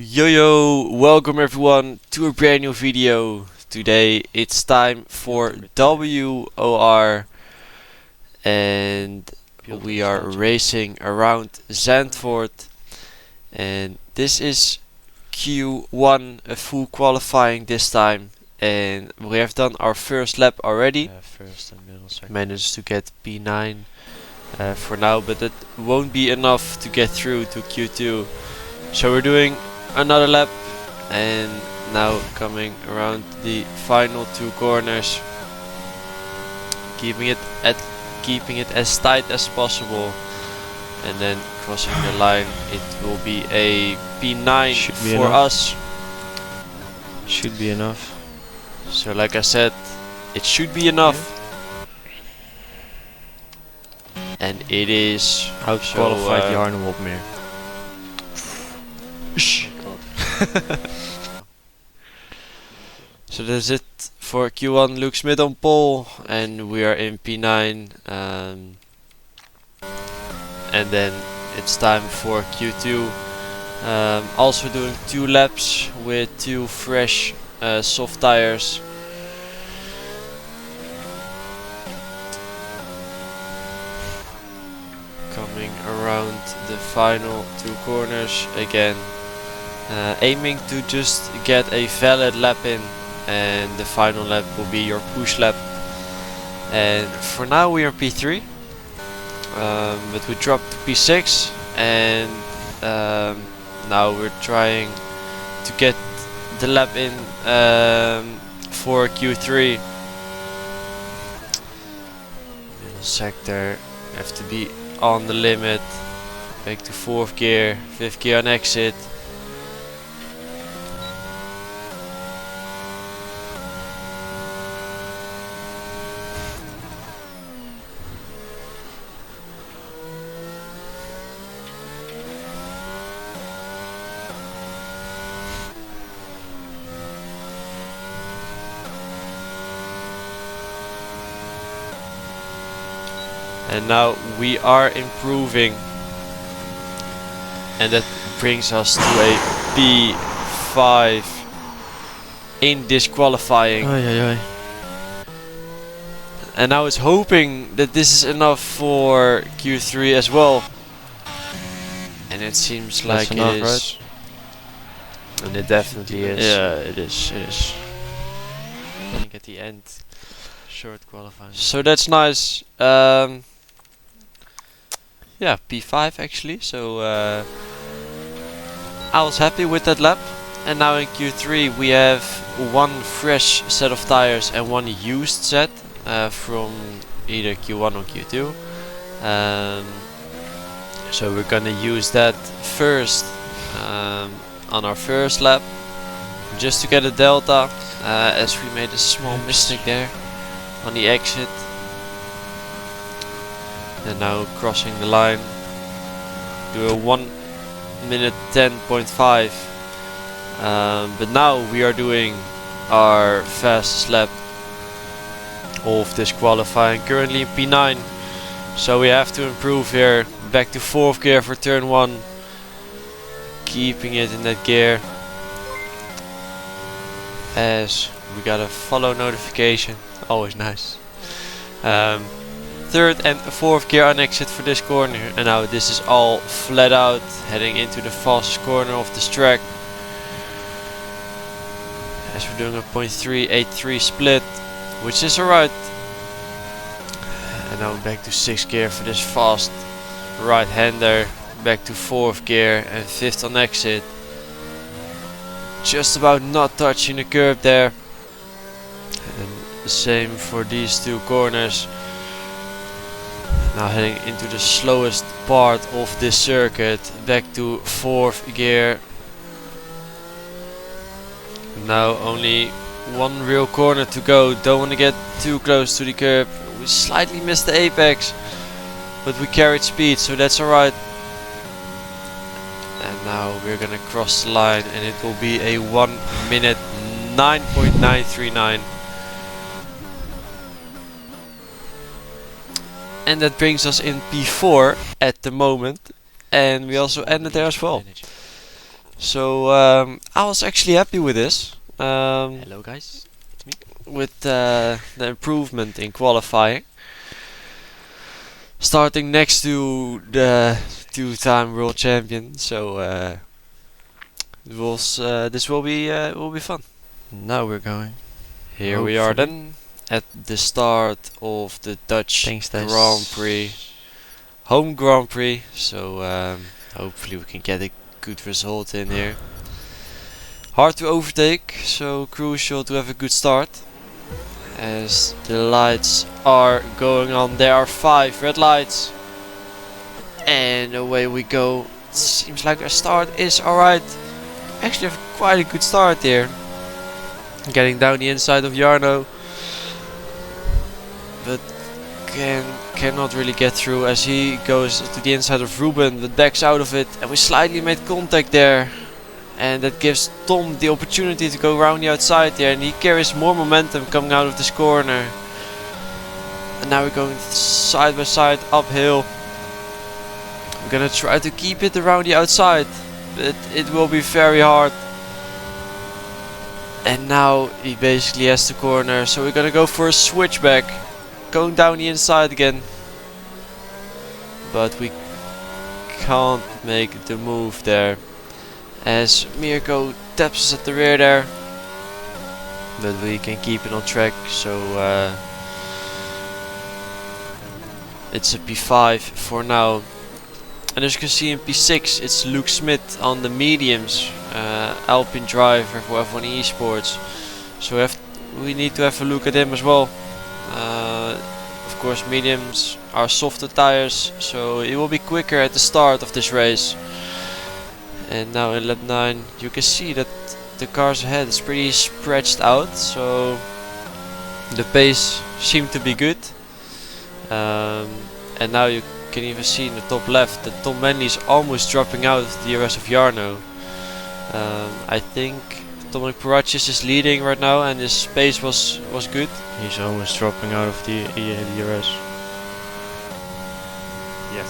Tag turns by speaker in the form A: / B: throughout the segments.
A: Yo, welcome everyone to a brand new video. Today it's time for WOR and we are racing around Zandvoort, and this is Q1, a full qualifying this time, and we have done our first lap already.
B: First and middle second.
A: Managed to get P9 for now, but it won't be enough to get through to Q2, so we're doing another lap, and now coming around the final two corners, keeping it as tight as possible, and then crossing the line. It will be a P9 for us.
B: Should be enough.
A: So like I said, it should be enough. And it is.
B: How to qualify the Arnhem op meer.
A: So that's it for Q1. Luke Smith on pole, and we are in P9. And then it's time for Q2. Also doing 2 laps with 2 fresh soft tires. Coming around the final 2 corners again. Aiming to just get a valid lap in, and the final lap will be your push lap. And for now we are P3, but we dropped to P6, and now we're trying to get the lap in for Q3. Middle sector, have to be on the limit. Back to 4th gear, 5th gear on exit. And now we are improving, and that brings us to a P5 in disqualifying. And I was hoping that this is enough for Q3 as well, and it seems like it is.
B: Right? And it definitely is.
A: Yeah, it is. It is. I think at the end, short qualifying. So that's nice. Yeah, P5 actually, so I was happy with that lap. And now in Q3 we have 1 fresh set of tires and 1 used set from either Q1 or Q2. So we're gonna use that first on our first lap, just to get a delta, as we made a small mistake there on the exit. And now crossing the line, do a 1:10.5. But now we are doing our fastest lap of disqualifying, currently in P9. So we have to improve here. Back to 4th gear for turn 1, keeping it in that gear, as we got a follow notification, always nice. 3rd and 4th gear on exit for this corner, and now this is all flat out, heading into the fastest corner of this track, as we're doing a 0.383 split, which is alright. And now back to 6th gear for this fast right hander, back to 4th gear and 5th on exit, just about not touching the curb there. And the same for these 2 corners. Now heading into the slowest part of this circuit, back to 4th gear. Now only 1 real corner to go, don't want to get too close to the curb. We slightly missed the apex, but we carried speed, so that's alright. And now we're gonna cross the line, and it will be a 1:09.939. And that brings us in P4 at the moment, and we also ended there as well. So I was actually happy with this.
B: Hello guys, it's me.
A: With the improvement in qualifying. Starting next to the two-time world champion, so this will be fun.
B: Now we're going.
A: Here we are then at the start of the Dutch Grand Prix, home Grand Prix. So hopefully we can get a good result in here. Hard to overtake, so crucial to have a good start. As the lights are going on, there are 5 red lights, and away we go. It seems like our start is alright. Actually have quite a good start here. Getting down the inside of Jarno, but cannot really get through as he goes to the inside of Ruben, but backs out of it, and we slightly made contact there. And that gives Tom the opportunity to go around the outside there, and he carries more momentum coming out of this corner. And now we're going side by side uphill. We're gonna try to keep it around the outside, but it will be very hard. And now he basically has the corner, so we're gonna go for a switchback, going down the inside again. But we can't make the move there, as Mirko taps us at the rear there. But we can keep it on track, so it's a P5 for now. And as you can see in P6, it's Luke Smith on the mediums, Alpine driver for F1 Esports. So we need to have a look at him as well. Of course, mediums are softer tires, so it will be quicker at the start of this race. And now in lap 9 you can see that the cars ahead is pretty stretched out, so the pace seemed to be good. And now you can even see in the top left that Tom Manley is almost dropping out of the DRS of Jarno. I think Dominic Parachis is leading right now, and his pace was good.
B: He's almost dropping out of the DRS.
C: Yes,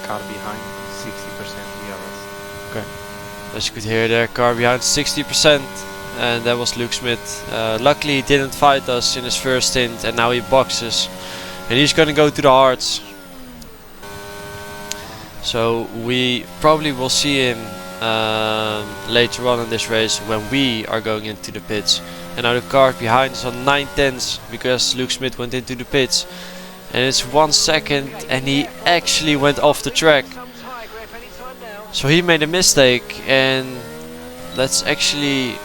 C: car behind 60% DRS.
A: Okay. As you could hear there, car behind 60%, and that was Luke Smith. Luckily he didn't fight us in his first stint, and now he boxes. And he's gonna go to the hards. So we probably will see him later on in this race when we are going into the pits. And now the car behind is on 9/10 because Luke Smith went into the pits. And it's 1 second, and he actually went off the track. So he made a mistake, and that's actually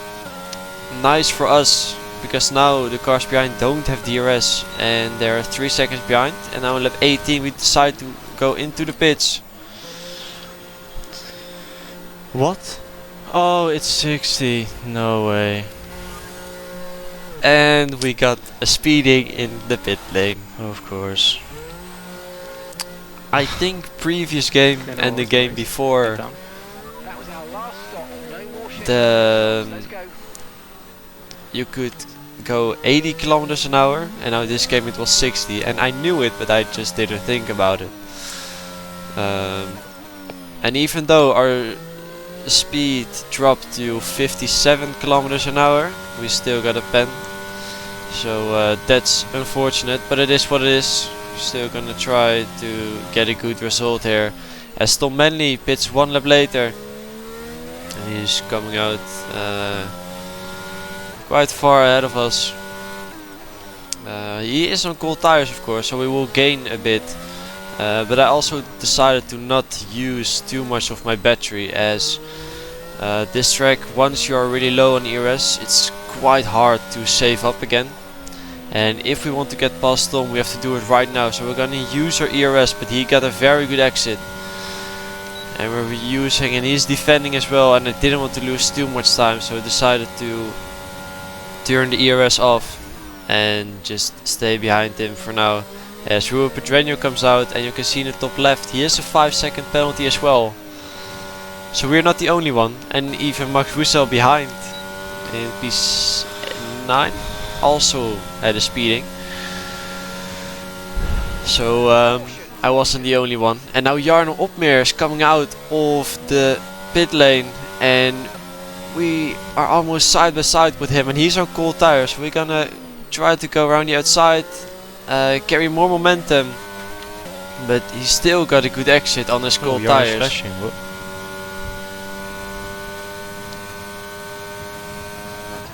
A: nice for us, because now the cars behind don't have DRS and they're 3 seconds behind. And now in lap 18 we decide to go into the pits.
B: What? Oh, it's 60. No way.
A: And we got a speeding in the pit lane.
B: Of course.
A: I think previous game and the game before, you could go 80 kilometers an hour, and now this game it was 60, and I knew it, but I just didn't think about it. And even though our speed dropped to 57 kilometers an hour, we still got a pen. So that's unfortunate, but it is what it is. Still gonna try to get a good result here, as Tom Manley pits 1 lap later, and he's coming out quite far ahead of us. He is on cold tires, of course, so we will gain a bit, but I also decided to not use too much of my battery, as this track, once you are really low on ERS, it's quite hard to save up again. And if we want to get past Tom, we have to do it right now. So we're gonna use our ERS, but he got a very good exit. And we're using, and he's defending as well, and I didn't want to lose too much time, so I decided to turn the ERS off and just stay behind him for now. As Ruben Pedreño comes out, and you can see in the top left, he has a 5-second penalty as well. So we're not the only one, and even Max Roussel behind in P9 also had a speeding. So I wasn't the only one. And now Jarno Opmeer is coming out of the pit lane, and we are almost side by side with him, and he's on cold tires. We're gonna try to go around the outside, carry more momentum, but he's still got a good exit on his cold tires.
B: Flashing. What?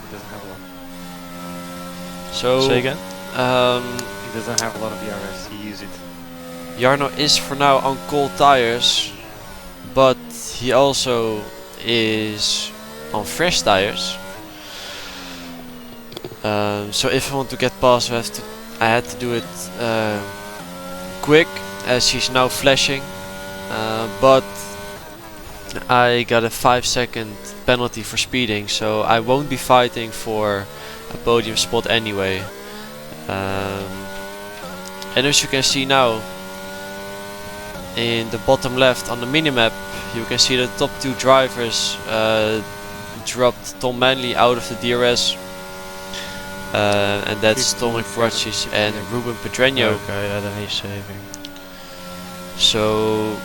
C: He doesn't have a lot.
A: So
B: Say again?
C: He doesn't have a lot of ERS. He uses it.
A: Jarno is for now on cold tires, but he also is on fresh tires. So if I want to get past, I had to do it quick, as he's now flashing. But I got a 5-second penalty for speeding, so I won't be fighting for a podium spot anyway. And as you can see now, in the bottom left on the minimap, you can see the top 2 drivers dropped Tom Manley out of the DRS, and that's Tomek Bracis and Ruben Pedreño.
B: Okay, yeah, then he's saving.
A: So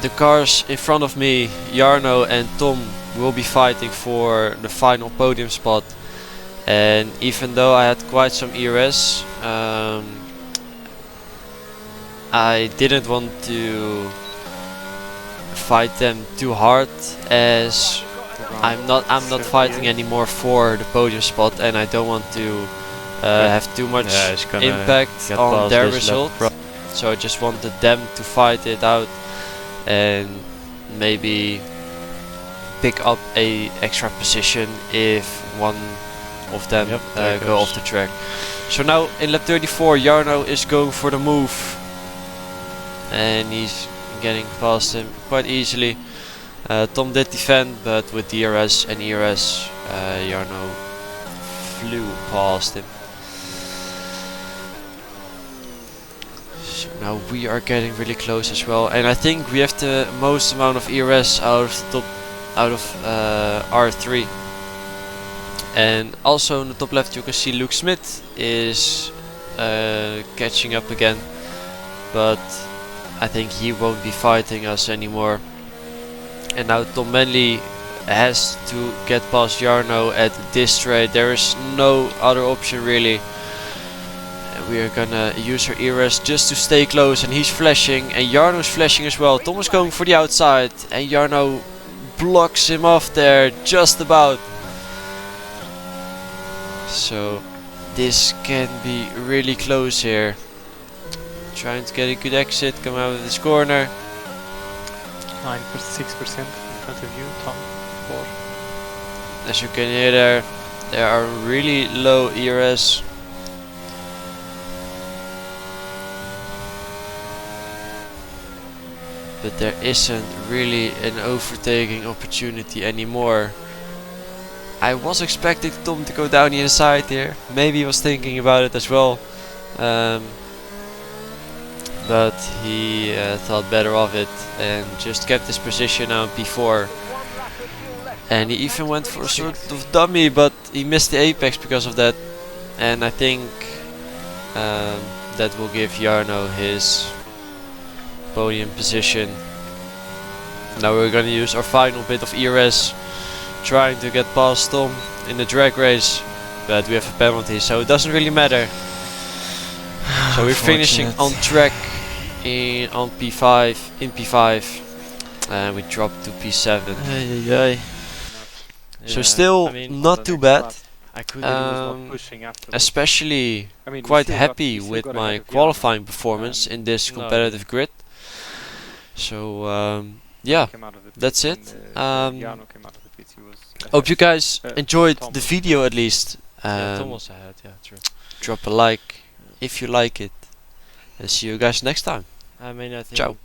A: the cars in front of me, Jarno and Tom, will be fighting for the final podium spot. And even though I had quite some ERS, I didn't want to fight them too hard, as I'm not fighting anymore for the podium spot, and I don't want to have too much impact on their result. So I just wanted them to fight it out and maybe pick up a extra position if one of them go off the track. So now in lap 34, Jarno is going for the move, and he's getting past him quite easily. Tom did defend, but with DRS and ERS, Jarno flew past him. So now we are getting really close as well, and I think we have the most amount of ERS out of R3. And also in the top left you can see Luke Smith is catching up again, but I think he won't be fighting us anymore. And now Tom Manley has to get past Jarno at this straight. There is no other option really. And we are gonna use our ERS just to stay close, and he's flashing, and Jarno's flashing as well. Tom is going for the outside, and Jarno blocks him off there just about. So this can be really close here. Trying to get a good exit, come out of this corner.
C: 6% in front of you, Tom. 4.
A: As you can hear there are really low ERS. But there isn't really an overtaking opportunity anymore. I was expecting Tom to go down the inside here. Maybe he was thinking about it as well. But he thought better of it and just kept his position on P4. And he even went for a sort of dummy, but he missed the apex because of that. And I think that will give Jarno his podium position. Now we're gonna use our final bit of ERS, trying to get past Tom in the drag race, but we have a penalty, so it doesn't really matter. So we're finishing on track on P5, in P5, and we dropped to P7. So still not too bad. Especially quite happy with my qualifying performance in this competitive grid. So yeah, that's it. Hope you guys enjoyed the video at least. Drop a like if you like it, and see you guys next time.
B: I mean, I think
A: Ciao.